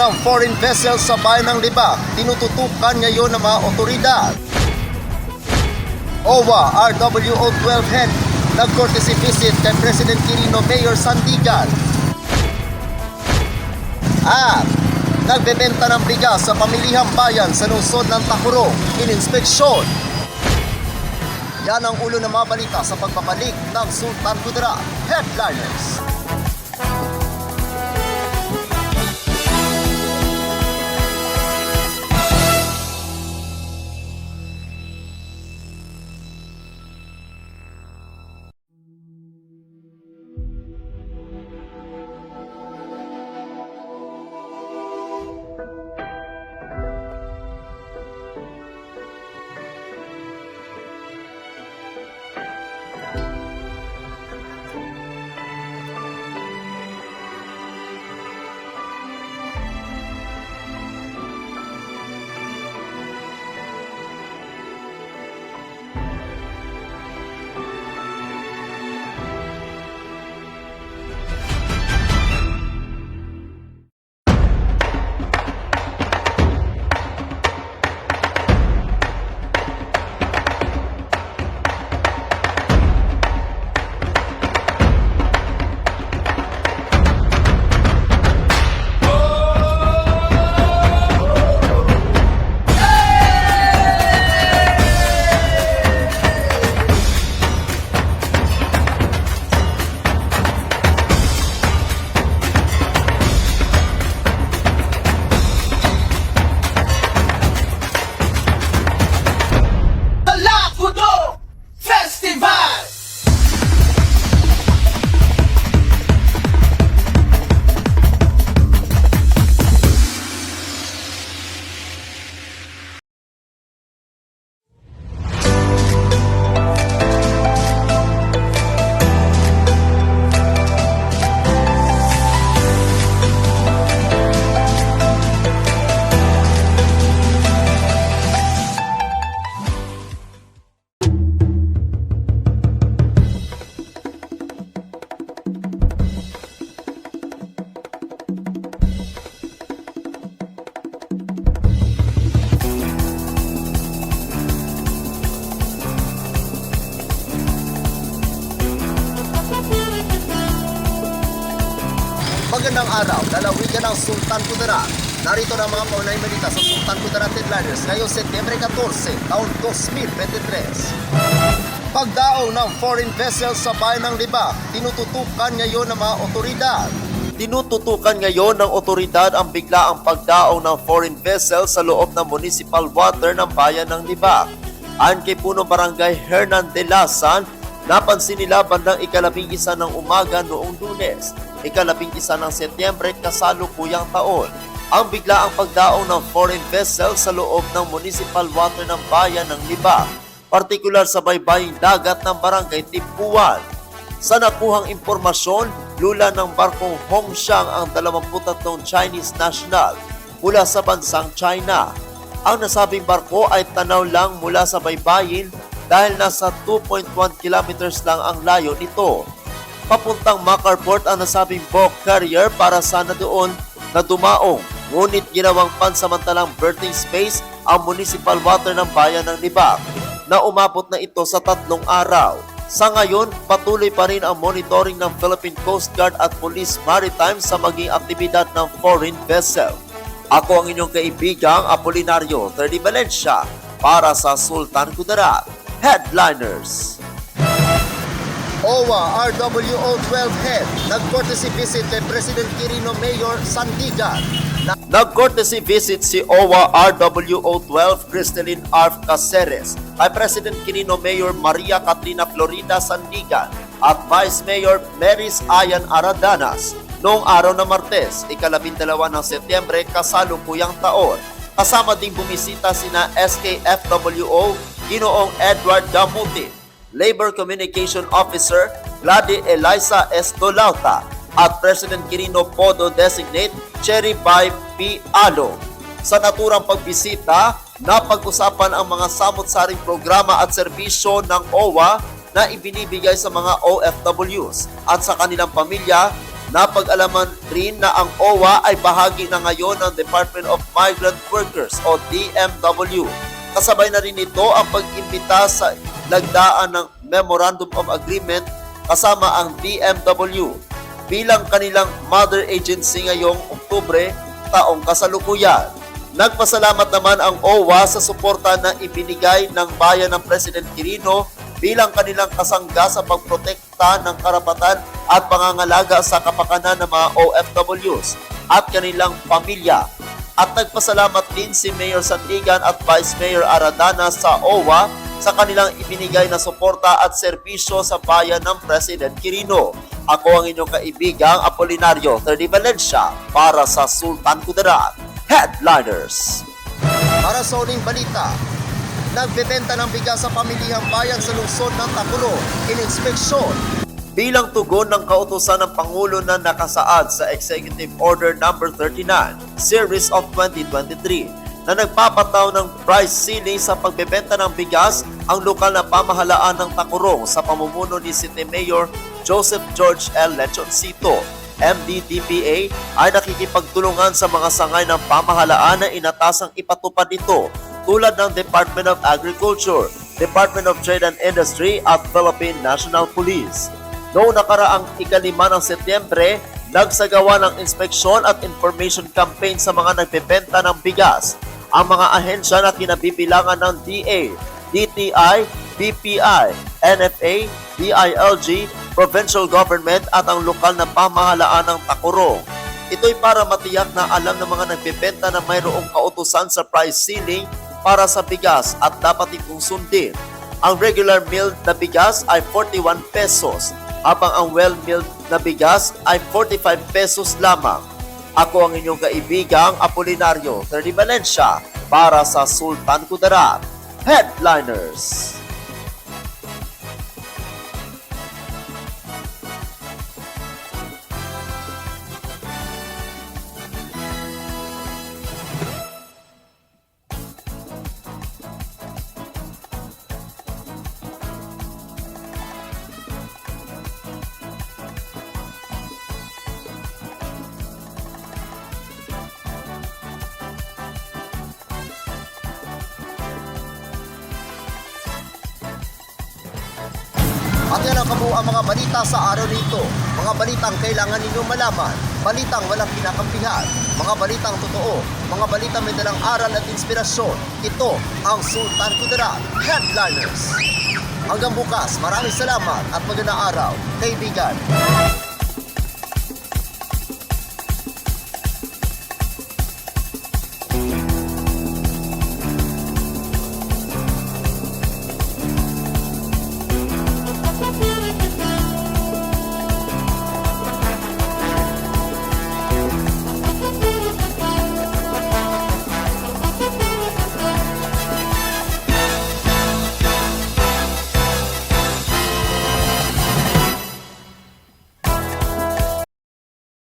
ng foreign vessel sa bayan ng Libak, tinututukan ngayon ng mga otoridad. OWA RWO 12 head nag-courtesy visit kay President Quirino Mayor Sandigan. At nagbebenta ng bigas sa pamilihang bayan sa lungsod ng Tacurong, ininspeksyon. Yan ang ulo ng mga balita sa pagbabalik ng Sultan Kudarat Headliners. Magandang araw, lalawigan ng Sultan Kudarat. Narito na mga paunahing balita sa Sultan Kudarat Headliners ngayong Setyembre 14, taon 2023. Pagdaong ng foreign vessel sa bayan ng Libak, tinututukan ngayon ng mga otoridad. Tinututukan ngayon ng otoridad ang biglaang pagdaong ng foreign vessel sa loob ng municipal water ng bayan ng Libak. Ayon kay Punong Barangay Hernan de Lasan, napansin nila bandang ika-11 ng umaga noong Lunes, ika-11 ng Setyembre kasalukuyang taon, ang biglaang pagdaong ng foreign vessel sa loob ng municipal water ng bayan ng Libak, partikular sa baybaying dagat ng Barangay Timpuan. Sa nakuhang impormasyon, lula ng barkong Hongxiang ang 23 Chinese national mula sa bansang China. Ang nasabing barko ay tanaw lang mula sa baybayin dahil nasa 2.1 kilometers lang ang layo nito. Papuntang Macarport ang nasabing bulk carrier para sana doon na dumaong, ngunit ginawang pansamantalang berthing space ang municipal water ng bayan ng Libak na umabot na ito sa 3 araw. Sa ngayon, patuloy pa rin ang monitoring ng Philippine Coast Guard at Police Maritime sa maging aktibidad ng foreign vessel. Ako ang inyong kaibigang Apolinario 30 Valencia para sa Sultan Kudarat Headliners. OWA RWO 12 head nag-courtesy visit kay President Quirino Mayor Sandigan. Nag-courtesy visit si OWA RWO 12 Cristelyn Arf Caceres kay President Quirino Mayor Maria Catrina Florida Sandigan at Vice Mayor Maris Ayan Aradanas noong araw na Martes, ika-12 ng Setyembre kasalukuyang taon. Kasama ding bumisita sina SKFWO Ginoong Edward Damutin, Labor Communication Officer Glady Eliza Estolauta at President Quirino Podo Designate Cherry Bai P. Alo. Sa naturang pagbisita, napag-usapan ang mga samot-saring programa at serbisyo ng OWA na ibinibigay sa mga OFWs at sa kanilang pamilya Napag-alaman rin na ang OWA ay bahagi na ngayon ng Department of Migrant Workers o DMW. Kasabay na rin ito ang pag-imbita sa lagdaan ng Memorandum of Agreement kasama ang DMW bilang kanilang mother agency ngayong Oktubre taong kasalukuyan. Nagpasalamat naman ang OWA sa suporta na ibinigay ng bayan ng President Quirino bilang kanilang kasangga sa pagprotekta ng karapatan at pangangalaga sa kapakanan ng mga OFWs at kanilang pamilya. At nagpasalamat din si Mayor Sandigan at Vice Mayor Aradana sa OWA sa kanilang ibinigay na suporta at serbisyo sa bayan ng President Quirino. Ako ang inyong kaibigang Apolinario 30 Valencia para sa Sultan Kudarat Headliners. Para sa uling balita, nagbebenta ng bigas sa pamilihang bayan sa lungsod ng Tacuro, ininspeksyon. Bilang tugon ng kautusan ng Pangulo na nakasaad sa Executive Order No. 39, Series of 2023, na nagpapataw ng price ceiling sa pagbebenta ng bigas, ang lokal na pamahalaan ng Tacurong sa pamumuno ni City Mayor Joseph George L. Lechoncito, MDDPA, ay nakikipagtulungan sa mga sangay ng pamahalaan na inatasang ipatupad ito tulad ng Department of Agriculture, Department of Trade and Industry at Philippine National Police. Noong nakaraang ika-5 ng Setyembre, nagsagawa ng inspeksyon at information campaign sa mga nagbebenta ng bigas. Ang mga ahensya na kinabibilangan ng DA, DTI, BPI, NFA, DILG, provincial government at ang lokal na pamahalaan ng Tacurong. Ito'y para matiyak na alam ng mga nagbebenta na mayroong kautusan sa price ceiling para sa bigas at dapat itong sundin. Ang regular milled na bigas ay 41 pesos, habang ang well-milled na bigas ay 45 pesos lamang. Ako ang inyong kaibigang Apolinario 30 Valencia para sa Sultan Kudarat Headliners. At yan ang kabuuan mga balita sa araw nito. Mga balitang kailangan ninyong malaman. Balitang walang kinakampihan. Mga balitang totoo. Mga balitang may dalang aral at inspirasyon. Ito ang Sultan Kudarat Headliners. Hanggang bukas, maraming salamat at magandang araw, kaibigan.